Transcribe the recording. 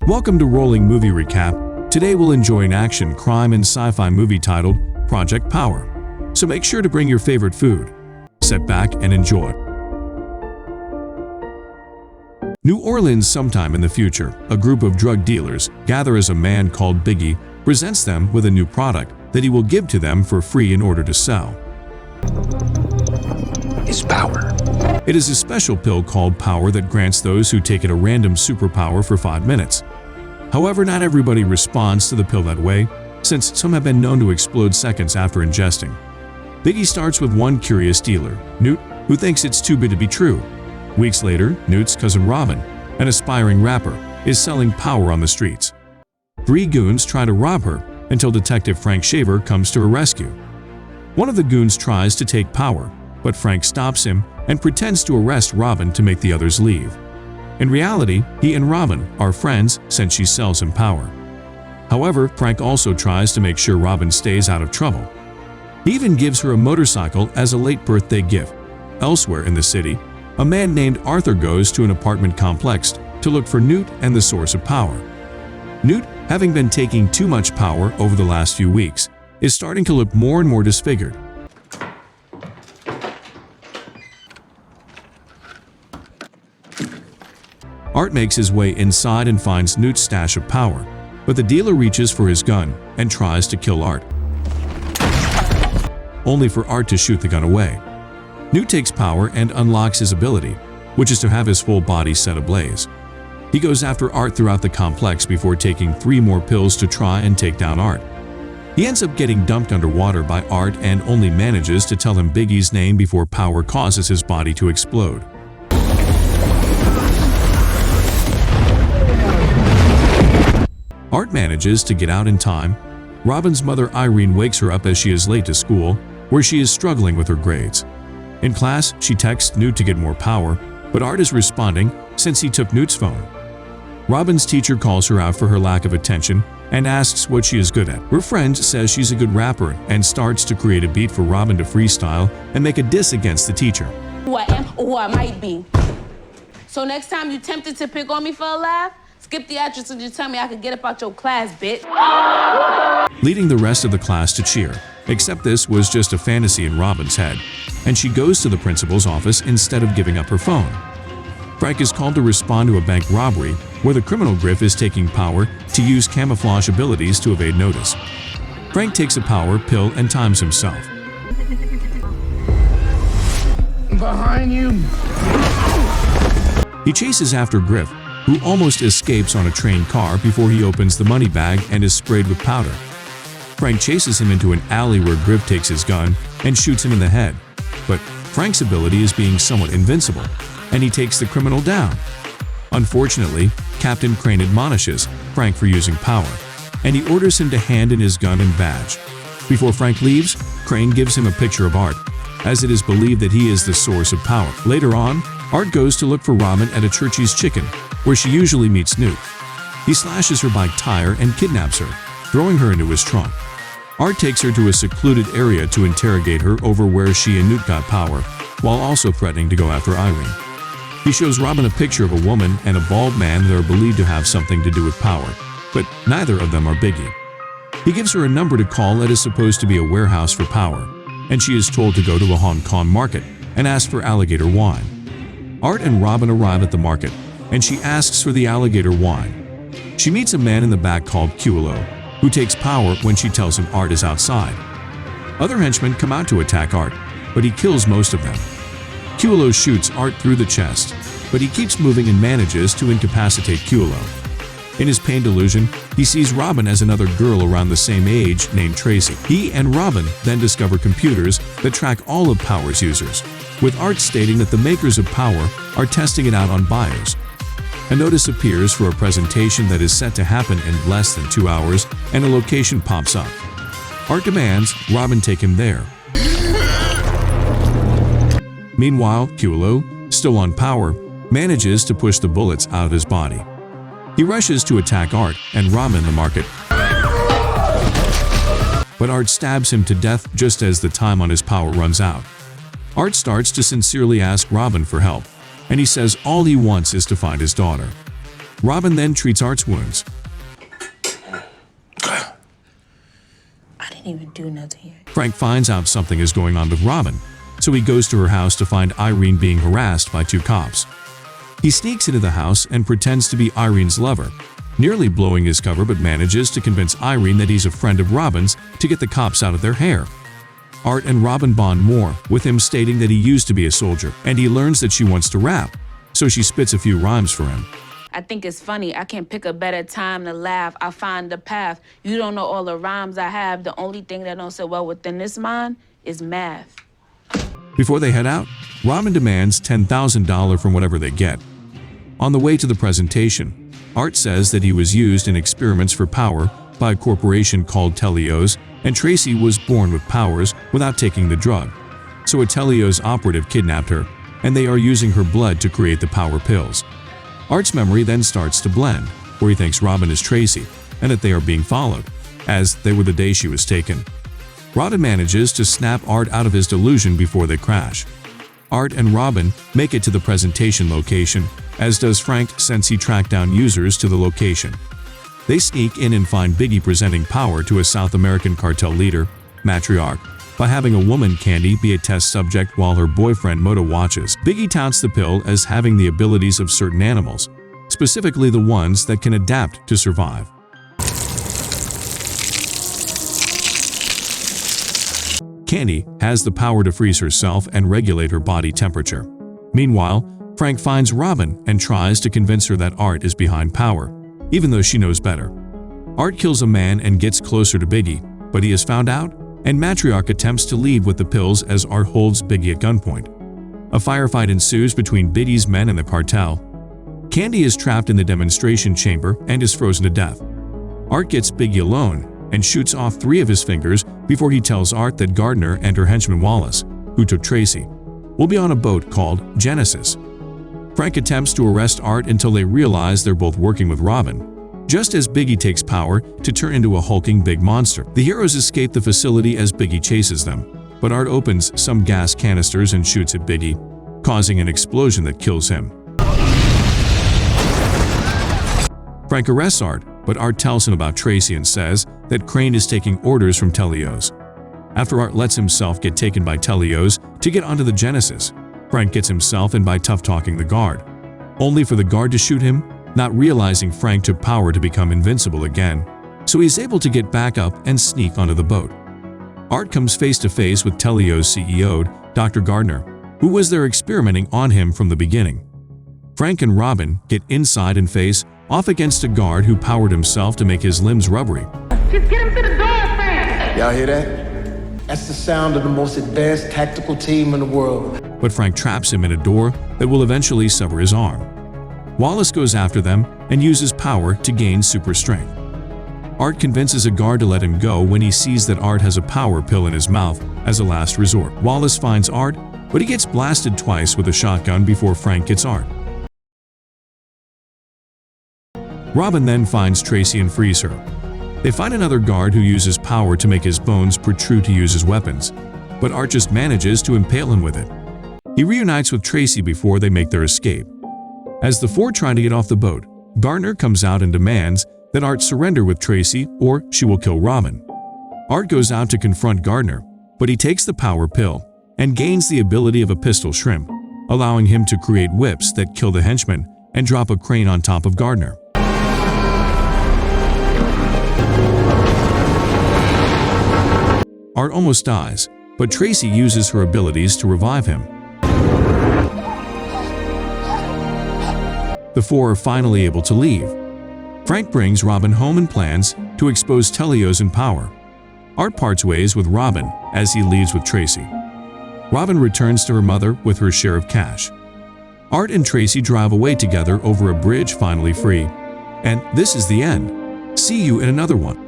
Welcome to Rolling Movie Recap. Today we'll enjoy an action, crime, and sci-fi movie titled Project Power. So make sure to bring your favorite food. Sit back and enjoy. New Orleans. Sometime in the future, a group of drug dealers gather as a man called Biggie presents them with a new product that he will give to them for free in order to sell. Is power. It is a special pill called Power that grants those who take it a random superpower for 5 minutes. However, not everybody responds to the pill that way, since some have been known to explode seconds after ingesting. Biggie starts with one curious dealer, Newt, who thinks it's too good to be true. Weeks later, Newt's cousin Robin, an aspiring rapper, is selling power on the streets. 3 goons try to rob her until Detective Frank Shaver comes to her rescue. One of the goons tries to take power, but Frank stops him and pretends to arrest Robin to make the others leave. In reality, he and Robin are friends since she sells him power. However, Frank also tries to make sure Robin stays out of trouble. He even gives her a motorcycle as a late birthday gift. Elsewhere in the city, a man named Arthur goes to an apartment complex to look for Newt and the source of power. Newt, having been taking too much power over the last few weeks, is starting to look more and more disfigured. Art makes his way inside and finds Newt's stash of power, but the dealer reaches for his gun and tries to kill Art, only for Art to shoot the gun away. Newt takes power and unlocks his ability, which is to have his full body set ablaze. He goes after Art throughout the complex before taking 3 more pills to try and take down Art. He ends up getting dumped underwater by Art and only manages to tell him Biggie's name before power causes his body to explode. Art manages to get out in time. Robin's mother Irene wakes her up as she is late to school, where she is struggling with her grades. In class, she texts Newt to get more power, but Art is responding since he took Newt's phone. Robin's teacher calls her out for her lack of attention and asks what she is good at. Her friend says she's a good rapper and starts to create a beat for Robin to freestyle and make a diss against the teacher. Who I am or who I might be. So next time you tempted to pick on me for a laugh, skip the actress and just tell me I could get up out your class, bitch. Leading the rest of the class to cheer, except this was just a fantasy in Robin's head, and she goes to the principal's office instead of giving up her phone. Frank is called to respond to a bank robbery where the criminal Griff is taking power to use camouflage abilities to evade notice. Frank takes a power pill and times himself. Behind you. He chases after Griff, who almost escapes on a train car before he opens the money bag and is sprayed with powder. Frank chases him into an alley where Griff takes his gun and shoots him in the head, but Frank's ability is being somewhat invincible, and he takes the criminal down. Unfortunately, Captain Crane admonishes Frank for using power, and he orders him to hand in his gun and badge. Before Frank leaves, Crane gives him a picture of Art, as it is believed that he is the source of power. Later on, Art goes to look for Robin at a Churchy's Chicken, where she usually meets Newt. He slashes her bike tire and kidnaps her, throwing her into his trunk. Art takes her to a secluded area to interrogate her over where she and Newt got power, while also threatening to go after Irene. He shows Robin a picture of a woman and a bald man that are believed to have something to do with power, but neither of them are Biggie. He gives her a number to call that is supposed to be a warehouse for power, and she is told to go to a Hong Kong market and ask for alligator wine. Art and Robin arrive at the market, and she asks for the alligator wine. She meets a man in the back called Culo, who takes power when she tells him Art is outside. Other henchmen come out to attack Art, but he kills most of them. Culo shoots Art through the chest, but he keeps moving and manages to incapacitate Culo. In his pain delusion, he sees Robin as another girl around the same age named Tracy. He and Robin then discover computers that track all of Power's users, with Art stating that the makers of Power are testing it out on buyers. A notice appears for a presentation that is set to happen in less than 2 hours, and a location pops up. Art demands Robin take him there. Meanwhile, Culo, still on power, manages to push the bullets out of his body. He rushes to attack Art and Robin in the market, but Art stabs him to death just as the time on his power runs out. Art starts to sincerely ask Robin for help, and he says all he wants is to find his daughter. Robin then treats Art's wounds. I didn't even do nothing here. Frank finds out something is going on with Robin, so he goes to her house to find Irene being harassed by 2 cops. He sneaks into the house and pretends to be Irene's lover, nearly blowing his cover, but manages to convince Irene that he's a friend of Robin's to get the cops out of their hair. Art and Robin bond more, with him stating that he used to be a soldier, and he learns that she wants to rap, so she spits a few rhymes for him. I think it's funny. I can't pick a better time to laugh. I find the path. You don't know all the rhymes I have. The only thing that don't sit well within this mind is math. Before they head out, Robin demands $10,000 from whatever they get. On the way to the presentation, Art says that he was used in experiments for power by a corporation called Telios, and Tracy was born with powers without taking the drug. So a Telios operative kidnapped her, and they are using her blood to create the power pills. Art's memory then starts to blend, where he thinks Robin is Tracy and that they are being followed, as they were the day she was taken. Robin manages to snap Art out of his delusion before they crash. Art and Robin make it to the presentation location, as does Frank since he tracked down users to the location. They sneak in and find Biggie presenting power to a South American cartel leader, Matriarch, by having a woman, Candy, be a test subject while her boyfriend Moto watches. Biggie touts the pill as having the abilities of certain animals, specifically the ones that can adapt to survive. Candy has the power to freeze herself and regulate her body temperature. Meanwhile, Frank finds Robin and tries to convince her that Art is behind power, even though she knows better. Art kills a man and gets closer to Biggie, but he is found out, and Matriarch attempts to leave with the pills as Art holds Biggie at gunpoint. A firefight ensues between Biggie's men and the cartel. Candy is trapped in the demonstration chamber and is frozen to death. Art gets Biggie alone and shoots off 3 of his fingers before he tells Art that Gardner and her henchman Wallace, who took Tracy, will be on a boat called Genesis. Frank attempts to arrest Art until they realize they're both working with Robin. Just as Biggie takes power to turn into a hulking big monster, the heroes escape the facility as Biggie chases them, but Art opens some gas canisters and shoots at Biggie, causing an explosion that kills him. Frank arrests Art, but Art tells him about Tracy and says that Crane is taking orders from Telios. After Art lets himself get taken by Telios to get onto the Genesis, Frank gets himself in by tough-talking the guard, only for the guard to shoot him, not realizing Frank took power to become invincible again, so he's able to get back up and sneak onto the boat. Art comes face-to-face with Telios' CEO, Dr. Gardner, who was there experimenting on him from the beginning. Frank and Robin get inside and face off against a guard who powered himself to make his limbs rubbery. Just get him to the door, fast! Y'all hear that? That's the sound of the most advanced tactical team in the world. But Frank traps him in a door that will eventually sever his arm. Wallace goes after them and uses power to gain super strength. Art convinces a guard to let him go when he sees that Art has a power pill in his mouth as a last resort. Wallace finds Art, but he gets blasted twice with a shotgun before Frank gets Art. Robin then finds Tracy and frees her. They find another guard who uses power to make his bones protrude to use as weapons, but Art just manages to impale him with it. He reunites with Tracy before they make their escape. As the 4 try to get off the boat, Gardner comes out and demands that Art surrender with Tracy or she will kill Robin. Art goes out to confront Gardner, but he takes the power pill and gains the ability of a pistol shrimp, allowing him to create whips that kill the henchmen and drop a crane on top of Gardner. Art almost dies, but Tracy uses her abilities to revive him. The 4 are finally able to leave. Frank brings Robin home and plans to expose Telios in power. Art parts ways with Robin as he leaves with Tracy. Robin returns to her mother with her share of cash. Art and Tracy drive away together over a bridge finally free. And this is the end. See you in another one.